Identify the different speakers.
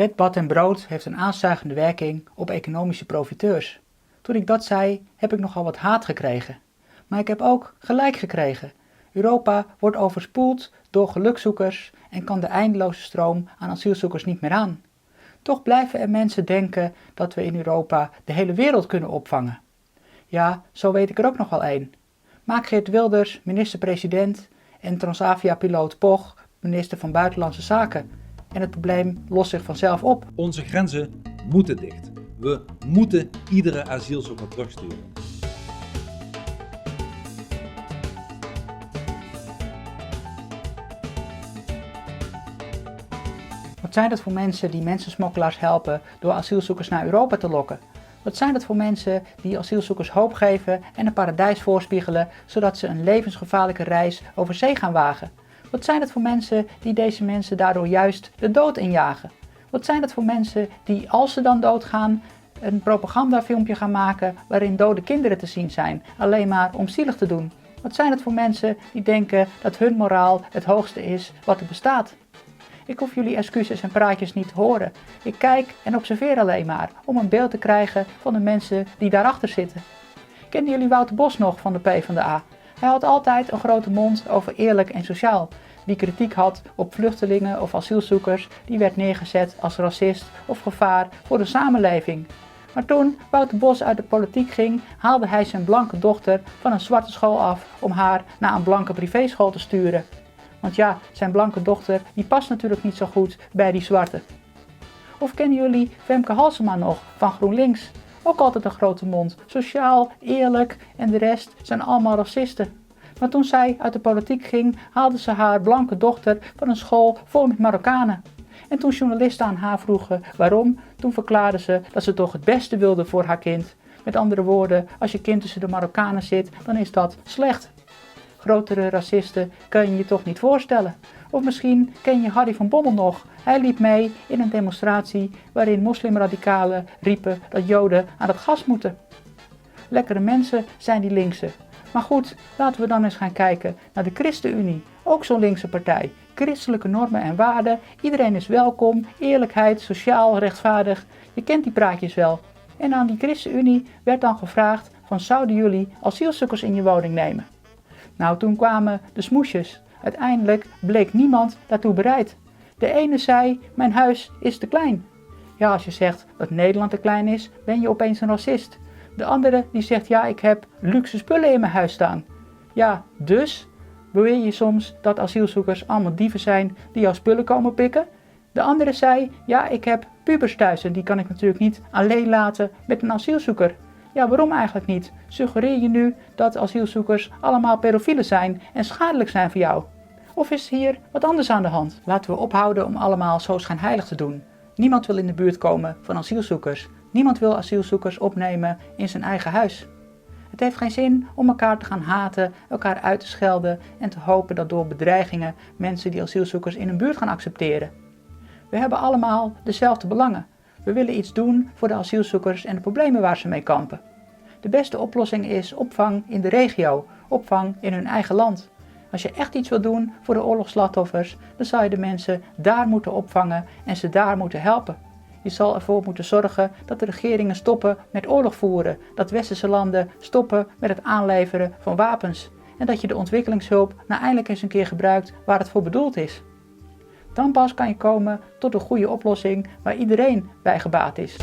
Speaker 1: Bed, bad en brood heeft een aanzuigende werking op economische profiteurs. Toen ik dat zei, heb ik nogal wat haat gekregen. Maar ik heb ook gelijk gekregen. Europa wordt overspoeld door gelukzoekers en kan de eindeloze stroom aan asielzoekers niet meer aan. Toch blijven er mensen denken dat we in Europa de hele wereld kunnen opvangen. Ja, zo weet ik er ook nog wel één. Maak Geert Wilders minister-president en Transavia-piloot Poch minister van Buitenlandse Zaken. En het probleem lost zich vanzelf op.
Speaker 2: Onze grenzen moeten dicht. We moeten iedere asielzoeker terugsturen.
Speaker 1: Wat zijn dat voor mensen die mensensmokkelaars helpen door asielzoekers naar Europa te lokken? Wat zijn dat voor mensen die asielzoekers hoop geven en een paradijs voorspiegelen, zodat ze een levensgevaarlijke reis over zee gaan wagen? Wat zijn dat voor mensen die deze mensen daardoor juist de dood injagen? Wat zijn dat voor mensen die, als ze dan doodgaan, een propagandafilmpje gaan maken waarin dode kinderen te zien zijn, alleen maar om zielig te doen? Wat zijn dat voor mensen die denken dat hun moraal het hoogste is wat er bestaat? Ik hoef jullie excuses en praatjes niet te horen. Ik kijk en observeer alleen maar om een beeld te krijgen van de mensen die daarachter zitten. Kennen jullie Wouter Bos nog van de PvdA? Hij had altijd een grote mond over eerlijk en sociaal. Wie kritiek had op vluchtelingen of asielzoekers, die werd neergezet als racist of gevaar voor de samenleving. Maar toen Wouter Bos uit de politiek ging, haalde hij zijn blanke dochter van een zwarte school af om haar naar een blanke privéschool te sturen. Want ja, zijn blanke dochter die past natuurlijk niet zo goed bij die zwarte. Of kennen jullie Femke Halsema nog van GroenLinks? Ook altijd een grote mond, sociaal, eerlijk en de rest zijn allemaal racisten. Maar toen zij uit de politiek ging, haalde ze haar blanke dochter van een school vol met Marokkanen. En toen journalisten aan haar vroegen waarom, toen verklaarde ze dat ze toch het beste wilde voor haar kind. Met andere woorden, als je kind tussen de Marokkanen zit, dan is dat slecht. Grotere racisten kan je je toch niet voorstellen. Of misschien ken je Harry van Bommel nog. Hij liep mee in een demonstratie waarin moslimradicalen riepen dat Joden aan het gas moeten. Lekkere mensen zijn die linkse. Maar goed, laten we dan eens gaan kijken naar de ChristenUnie. Ook zo'n linkse partij. Christelijke normen en waarden. Iedereen is welkom. Eerlijkheid, sociaal, rechtvaardig. Je kent die praatjes wel. En aan die ChristenUnie werd dan gevraagd van zouden jullie asielzoekers in je woning nemen? Nou, toen kwamen de smoesjes. Uiteindelijk bleek niemand daartoe bereid. De ene zei, mijn huis is te klein. Ja, als je zegt dat Nederland te klein is, ben je opeens een racist. De andere die zegt, ja, ik heb luxe spullen in mijn huis staan. Ja, dus beweer je soms dat asielzoekers allemaal dieven zijn die jouw spullen komen pikken? De andere zei, ja, ik heb pubers thuis en die kan ik natuurlijk niet alleen laten met een asielzoeker. Ja, waarom eigenlijk niet? Suggereer je nu dat asielzoekers allemaal pedofielen zijn en schadelijk zijn voor jou? Of is hier wat anders aan de hand? Laten we ophouden om allemaal zo schijnheilig te doen. Niemand wil in de buurt komen van asielzoekers. Niemand wil asielzoekers opnemen in zijn eigen huis. Het heeft geen zin om elkaar te gaan haten, elkaar uit te schelden en te hopen dat door bedreigingen mensen die asielzoekers in hun buurt gaan accepteren. We hebben allemaal dezelfde belangen. We willen iets doen voor de asielzoekers en de problemen waar ze mee kampen. De beste oplossing is opvang in de regio, opvang in hun eigen land. Als je echt iets wil doen voor de oorlogsslachtoffers, dan zal je de mensen daar moeten opvangen en ze daar moeten helpen. Je zal ervoor moeten zorgen dat de regeringen stoppen met oorlog voeren, dat westerse landen stoppen met het aanleveren van wapens en dat je de ontwikkelingshulp nou eindelijk eens een keer gebruikt waar het voor bedoeld is. Dan pas kan je komen tot een goede oplossing waar iedereen bij gebaat is.